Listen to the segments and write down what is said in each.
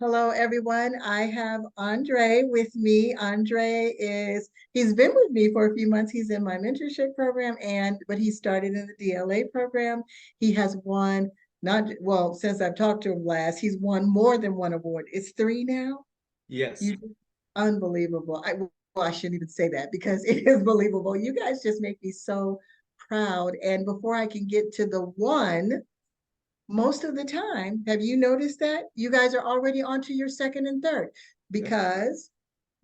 Hello, everyone. I have Andre with me. He's been with me for a few months. He's in my mentorship program but he started in the DLA program. He has won, well, since I've talked to him last, he's won more than one award. It's three now. Yes. You, unbelievable. Well, I shouldn't even say that because it is believable. You guys just make me so proud. And before I can get to the one, most of the time, have you noticed that? You guys are already on to your second and third Yes. because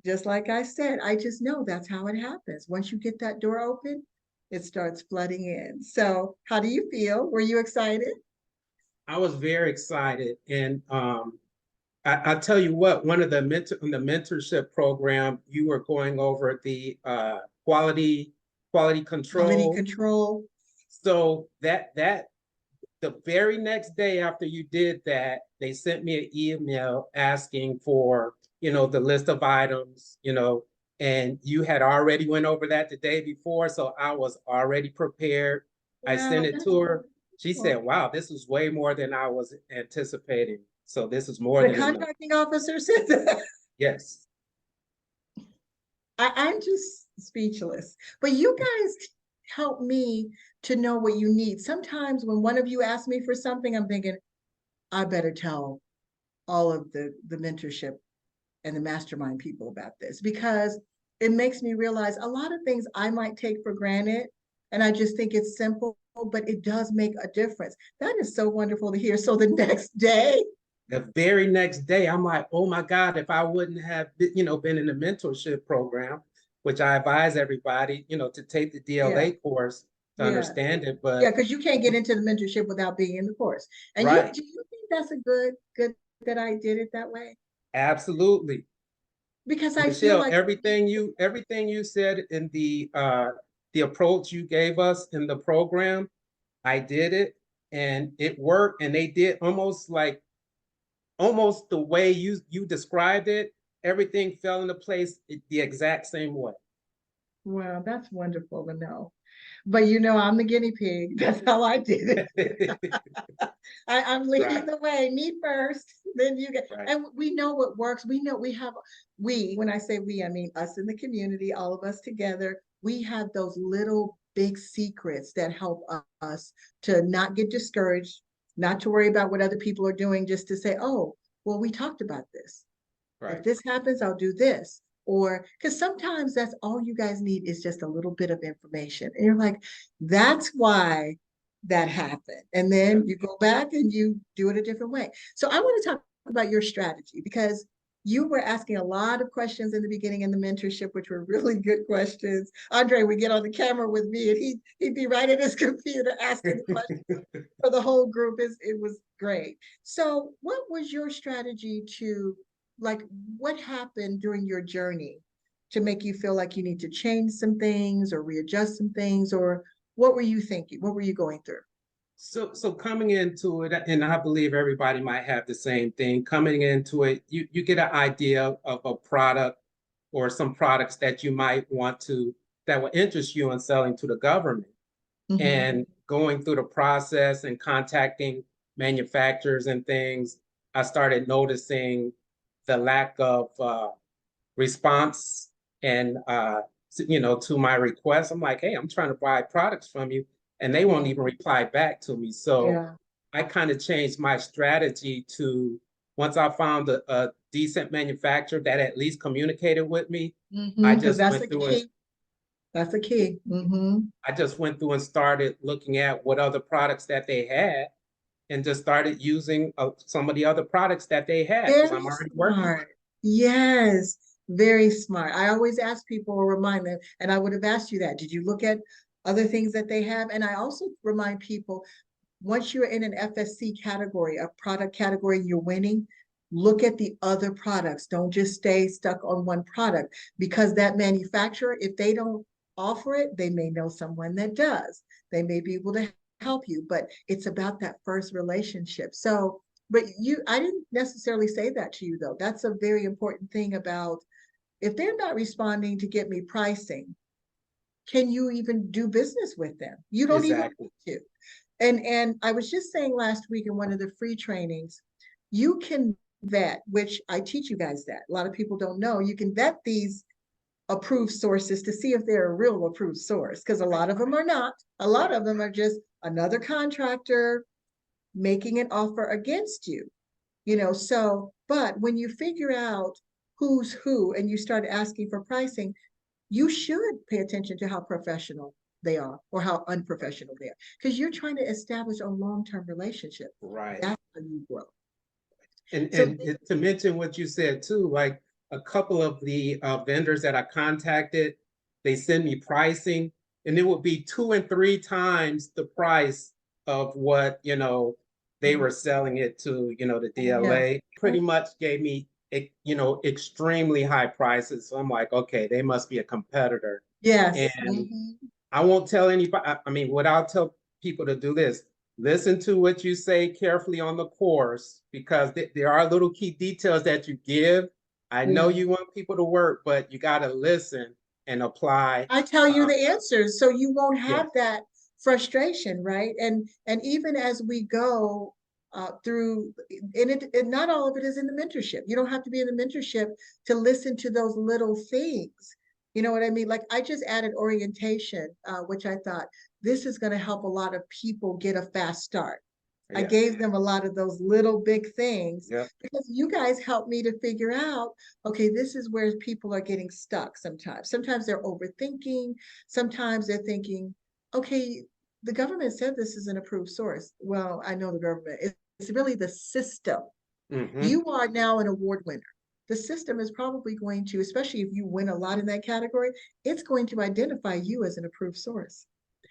just like I said, I just know that's how it happens. Once you get that door open, it starts flooding in. So how do you feel? Were you excited? I was very excited. And I tell you what, one of the in the mentorship program, you were going over the quality Quality control. control. So that the very next day after you did that, they sent me an email asking for, the list of items, and you had already went over that the day before. So I was already prepared. I sent Wow, it that's to her. She wonderful. said, wow, this is way more than I was anticipating. So this is more The than enough. contracting officer said that. Yes. I'm just speechless. But you guys help me to know what you need. Sometimes when one of you asks me for something, I'm thinking, I better tell all of the mentorship and the mastermind people about this because it makes me realize a lot of things I might take for granted and I just think it's simple, but it does make a difference. That is so wonderful to hear. So the next day, The very next day, I'm like, oh my God, if I wouldn't have been in the mentorship program, which I advise everybody, to take the yeah, DLA course to yeah, understand it. yeah, But because you can't get into the mentorship without being in the course. And right, do you think that's a good that I did it that way? absolutely. Because I feel Michelle, like everything you said in the approach you gave us in the program, I did it and it worked. And they did almost the way you described it, everything fell into place the exact same way. wow, that's wonderful to know. But I'm the guinea pig. That's how I did it. I'm leading Right, the way. Me first, then you get. right, And we know what works. We know when I say we, I mean us in the community, all of us together. We have those little big secrets that help us to not get discouraged, not to worry about what other people are doing, just to say, oh, well, we talked about this. If right. this happens, I'll do this. Or because sometimes that's all you guys need is just a little bit of information. And you're like, that's why that happened. And Yeah. then you go back and you do it a different way. So I want to talk about your strategy because you were asking a lot of questions in the beginning in the mentorship, which were really good questions. Andre would get on the camera with me and he'd be right at his computer asking the questions for the whole group. It was great. So what was your strategy to like what happened during your journey to make you feel like you need to change some things or readjust some things or what were you thinking? What were you going through? So coming into it, and I believe everybody might have the same thing. Coming into it, you get an idea of a product or some products that you might want to that will interest you in selling to the government. Mm-hmm. And going through the process and contacting manufacturers and things, I started noticing the lack of response and to my request. I'm like, hey, I'm trying to buy products from you, and they won't Yeah. even reply back to me. So Yeah. I kind of changed my strategy to once I found a decent manufacturer that at least communicated with me, I Mm-hmm. Because just that's went the through and key. That's the key. Mm-hmm. I just went through and started looking at what other products that they had and just started using some of the other products that they had because I'm Very already working with smart. Yes, very smart. I always ask people or remind them, and I would have asked you that. Did you look at other things that they have? And I also remind people, once you're in an FSC category, a product category you're winning, look at the other products. Don't just stay stuck on one product because that manufacturer, if they don't offer it, they may know someone that does. They may be able to help you, but it's about that first relationship. So, but I didn't necessarily say that to you though. That's a very important thing about if they're not responding to get me pricing, can you even do business with them? You you. don't even Exactly. need to. And I was just saying last week in one of the free trainings, you can vet, which I teach you guys that. A lot of people don't know. You can vet these approved sources to see if they're a real approved source, because a lot of them are not. A lot of them are just another contractor making an offer against you, so, but when you figure out who's who and you start asking for pricing, you should pay attention to how professional they are or how unprofessional they are, because you're trying to establish a long-term relationship. Right. That's how you grow. And So to mention what you said too, like a couple of the vendors that I contacted, they send me pricing, and it would be 2 and 3 times the price of what they were selling it to the DLA. yeah, Pretty much gave me extremely high prices. So I'm like, okay, they must be a competitor. yes. And I won't tell anybody. I mean, what I'll tell people to do this: listen to what you say carefully on the course, because there are little key details that you give. I know Yeah. you want people to work, but you got to listen and apply. I tell you the answers so you won't Yes. have that frustration, right? And even as we go through, and not all of it is in the mentorship. You don't have to be in the mentorship to listen to those little things. You know what I mean? Like I just added orientation, which I thought this is going to help a lot of people get a fast start. I Yeah. gave them a lot of those little big things Yeah. because you guys helped me to figure out, okay, this is where people are getting stuck sometimes. Sometimes they're overthinking. Sometimes they're thinking, okay, the government said this is an approved source. Well, I know the government. It's really the system. You are now an award winner. The system is probably going to, especially if you win a lot in that category, it's going to identify you as an approved source.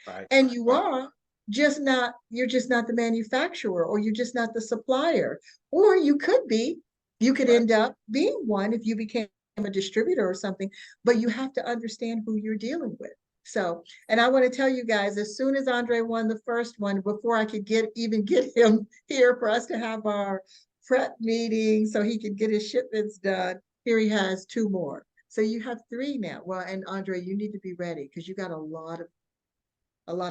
Right. And you are you're just not the manufacturer, or you're just not the supplier. Or you could end up being one if you became a distributor or something, but you have to understand who you're dealing with. So, and I want to tell you guys, as soon as Andre won the first one, before I could even get him here for us to have our prep meeting so he could get his shipments done, here he has 2 more. So you have 3 now. Well, and Andre, you need to be ready because you got a lot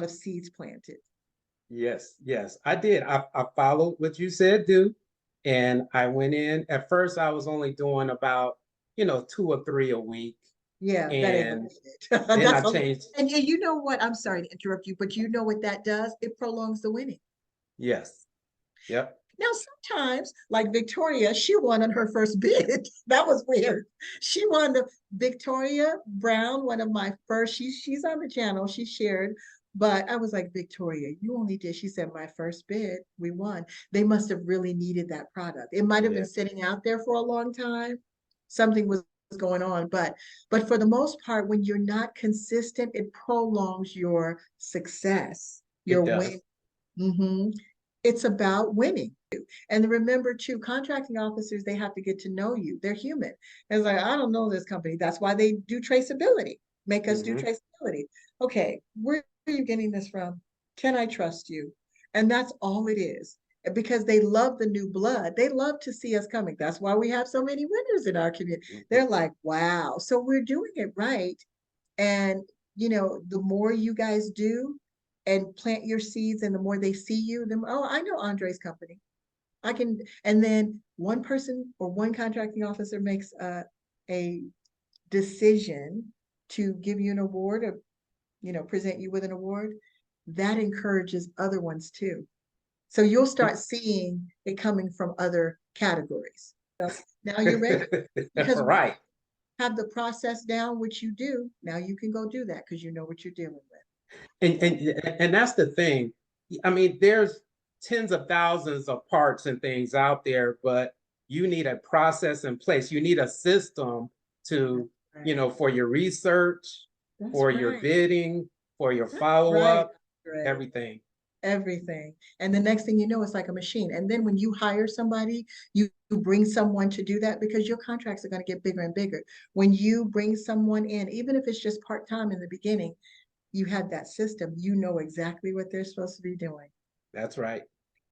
of seeds planted. Yes, yes, I did. I followed what you said, do. And I went in. At first, I was only doing about, 2 or 3 a week. Yeah, that ain't gonna And cut it. then I That's changed. and you know what? I'm sorry to interrupt you, but you know what that does? It prolongs the winning. Yes. Yep. Now, sometimes, like Victoria, she won on her first bid. That was weird. She won the Victoria Brown, one of my first. She's on the channel. She shared, but I was like, Victoria, you only did. She said, my first bid, we won. They must have really needed that product. It might have been Yeah. sitting out there for a long time. Something was going on, but for the most part, when you're not consistent, it prolongs your success, It your win. does. It's about winning. And remember too, contracting officers, they have to get to know you. They're human. It's like, I don't know this company. That's why they do traceability, make us do traceability. Okay, where are you getting this from? Can I trust you? And that's all it is. Because they love the new blood. They love to see us coming. That's why we have so many winners in our community. They're like, wow. So we're doing it right. And, the more you guys do and plant your seeds, and the more they see you, then, oh, I know Andre's company. I can, and then one person or one contracting officer makes a decision to give you an award, or, present you with an award. That encourages other ones too. So you'll start seeing it coming from other categories. So now you're ready, because Right. have the process down, which you do. Now you can go do that because you know what you're dealing with. And that's the thing. I mean, there's tens of thousands of parts and things out there, but you need a process in place. You need a system to, Right. for your research, That's for your right. bidding, for your That's follow-up, right. everything. Everything. And the next thing you know, it's like a machine. And then when you hire somebody, you bring someone to do that, because your contracts are going to get bigger and bigger. When you bring someone in, even if it's just part-time in the beginning, you have that system. You know exactly what they're supposed to be doing. That's right.